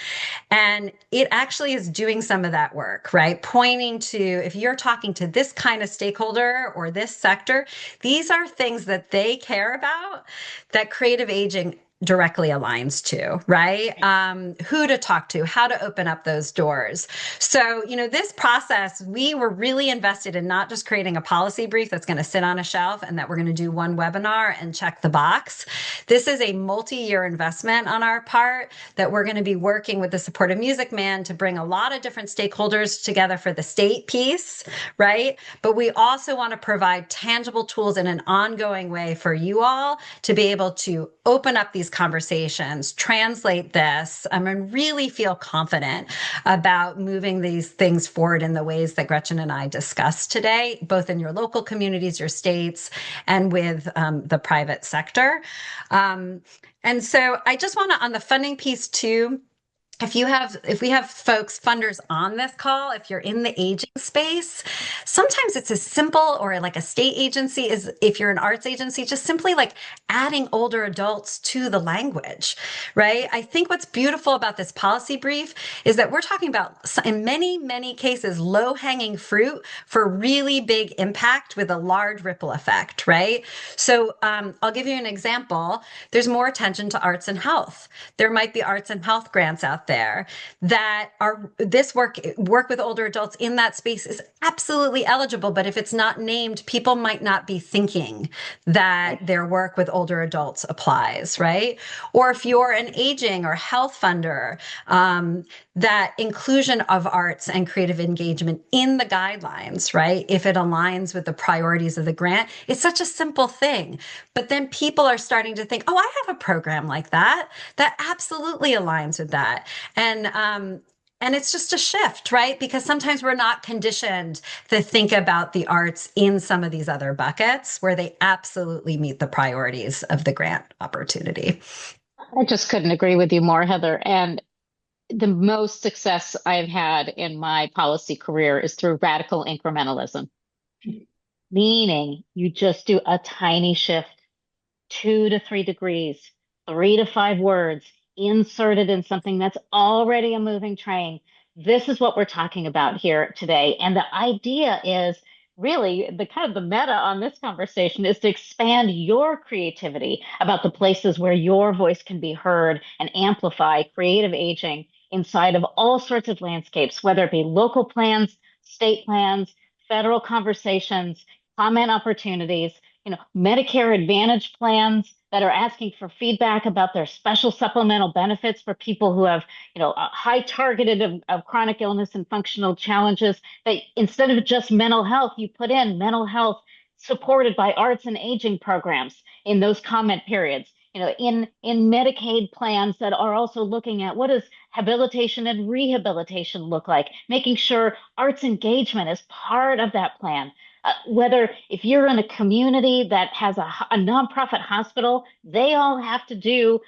And it actually is doing some of that work, right? Pointing to if you're talking to this kind of stakeholder or this sector, these are things that they care about that creative aging directly aligns to, right? Who to talk to, how to open up those doors. So, this process, we were really invested in not just creating a policy brief that's going to sit on a shelf and that we're going to do one webinar and check the box. This is a multi-year investment on our part that we're going to be working with the Supportive Music Man to bring a lot of different stakeholders together for the state piece, right? But we also want to provide tangible tools in an ongoing way for you all to be able to open up these conversations, translate this, and really feel confident about moving these things forward in the ways that Gretchen and I discussed today, both in your local communities, your states, and with the private sector. And so I just want to, on the funding piece too, if we have folks, funders on this call, if you're in the aging space, sometimes it's as simple or like a state agency is if you're an arts agency, just simply like adding older adults to the language, right? I think what's beautiful about this policy brief is that we're talking about, in many, many cases, low hanging fruit for really big impact with a large ripple effect, right? So I'll give you an example. There's more attention to arts and health. There might be arts and health grants out there that are this work with older adults in that space is absolutely eligible, but if it's not named, people might not be thinking that their work with older adults applies, right? Or if you're an aging or health funder, that inclusion of arts and creative engagement in the guidelines, right? If it aligns with the priorities of the grant, it's such a simple thing. But then people are starting to think, oh, I have a program like that absolutely aligns with that. And it's just a shift, right? Because sometimes we're not conditioned to think about the arts in some of these other buckets where they absolutely meet the priorities of the grant opportunity. I just couldn't agree with you more, Heather. And the most success I've had in my policy career is through radical incrementalism, meaning you just do a tiny shift, 2 to 3 degrees, 3 to 5 words, inserted in something that's already a moving train. This is what we're talking about here today. And the idea is really the kind of the meta on this conversation is to expand your creativity about the places where your voice can be heard and amplify creative aging inside of all sorts of landscapes, whether it be local plans, state plans, federal conversations, comment opportunities, Medicare Advantage plans that are asking for feedback about their special supplemental benefits for people who have, a high targeted of chronic illness and functional challenges, that instead of just mental health, you put in mental health supported by arts and aging programs in those comment periods. In Medicaid plans that are also looking at what does habilitation and rehabilitation look like? Making sure arts engagement is part of that plan. Whether if you're in a community that has a nonprofit hospital, they all have to do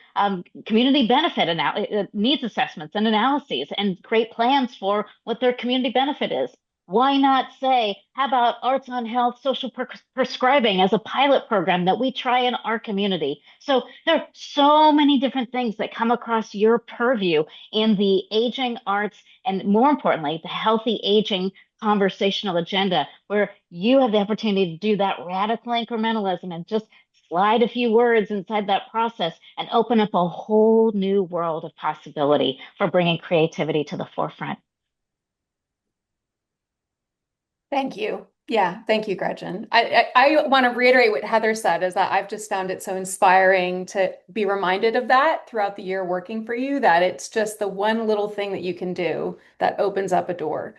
community benefit needs assessments and analyses and create plans for what their community benefit is. Why not say, how about arts on health, social prescribing as a pilot program that we try in our community? So there are so many different things that come across your purview in the aging arts and, more importantly, the healthy aging conversational agenda, where you have the opportunity to do that radical incrementalism and just slide a few words inside that process and open up a whole new world of possibility for bringing creativity to the forefront. Thank you. Yeah, thank you, Gretchen. I want to reiterate what Heather said, is that I've just found it so inspiring to be reminded of that throughout the year working for you, that it's just the one little thing that you can do that opens up a door.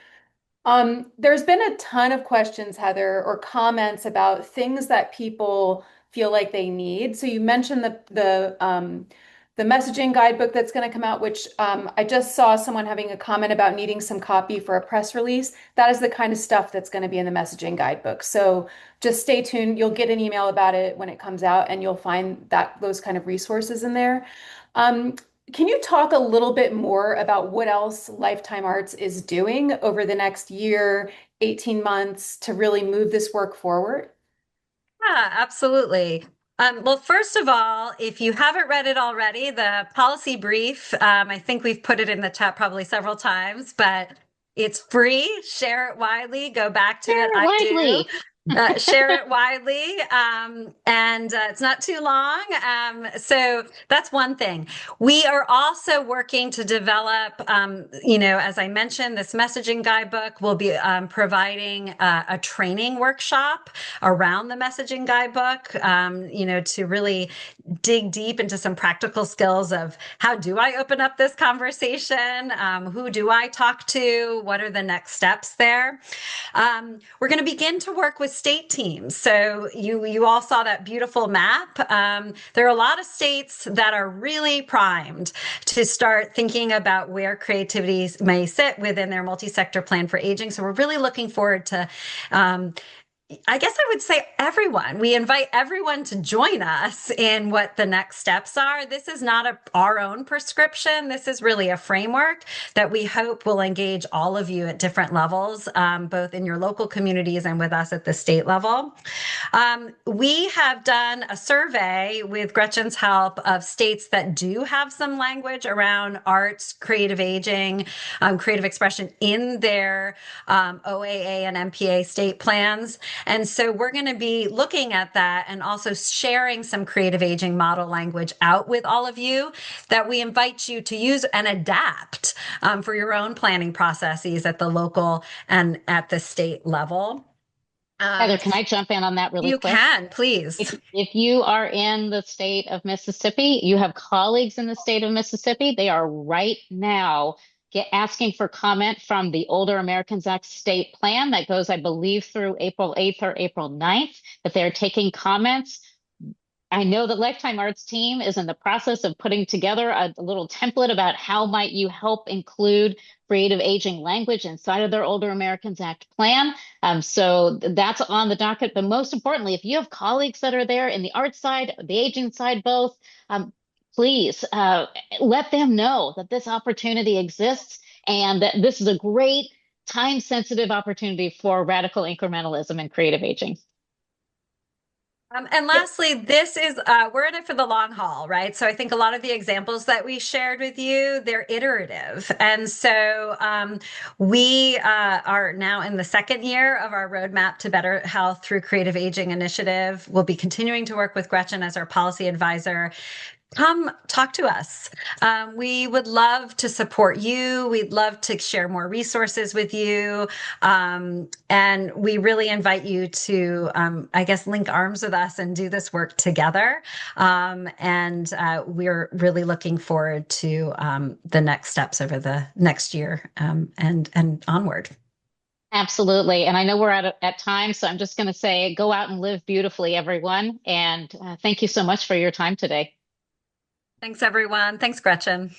There's been a ton of questions, Heather, or comments about things that people feel like they need. So you mentioned the messaging guidebook that's going to come out, which I just saw someone having a comment about needing some copy for a press release. That is the kind of stuff that's going to be in the messaging guidebook. So just stay tuned. You'll get an email about it when it comes out, and you'll find that those kind of resources in there. Um, can you talk a little bit more about what else Lifetime Arts is doing over the next year, 18 months to really move this work forward? Yeah, absolutely. Well, first of all, if you haven't read it already, the policy brief, I think we've put it in the chat probably several times, but it's free. Share it widely. Go back to it. Share it I do. widely. Share it widely. And it's not too long. So that's one thing. We are also working to develop, as I mentioned, this messaging guidebook. Will be providing a training workshop around the messaging guidebook, to really dig deep into some practical skills of how do I open up this conversation? Who do I talk to? What are the next steps there? We're going to begin to work with state teams. So you all saw that beautiful map. There are a lot of states that are really primed to start thinking about where creativity may sit within their multi-sector plan for aging. So we're really looking forward to I guess I would say everyone. We invite everyone to join us in what the next steps are. This is not our own prescription. This is really a framework that we hope will engage all of you at different levels, both in your local communities and with us at the state level. We have done a survey with Gretchen's help of states that do have some language around arts, creative aging, creative expression in their OAA and MPA state plans. And so we're going to be looking at that and also sharing some creative aging model language out with all of you that we invite you to use and adapt for your own planning processes at the local and at the state level. Heather, can I jump in on that really You quick? can, please. If you are in the state of Mississippi, you have colleagues in the state of Mississippi, they are right now asking for comment from the Older Americans Act state plan that goes, I believe, through April 8th or April 9th, that they're taking comments. I know the Lifetime Arts team is in the process of putting together a little template about how might you help include creative aging language inside of their Older Americans Act plan. So that's on the docket. But most importantly, if you have colleagues that are there in the arts side, the aging side, both, please let them know that this opportunity exists and that this is a great time-sensitive opportunity for radical incrementalism and creative aging. And lastly, this is, we're in it for the long haul, right? So I think a lot of the examples that we shared with you, they're iterative. And so we are now in the second year of our roadmap to better health through creative aging initiative. We'll be continuing to work with Gretchen as our policy advisor. Come talk to us. We would love to support you. We'd love to share more resources with you. And we really invite you to, link arms with us and do this work together. We're really looking forward to the next steps over the next year and onward. Absolutely. And I know we're at time, so I'm just going to say, go out and live beautifully, everyone. And thank you so much for your time today. Thanks, everyone. Thanks, Gretchen.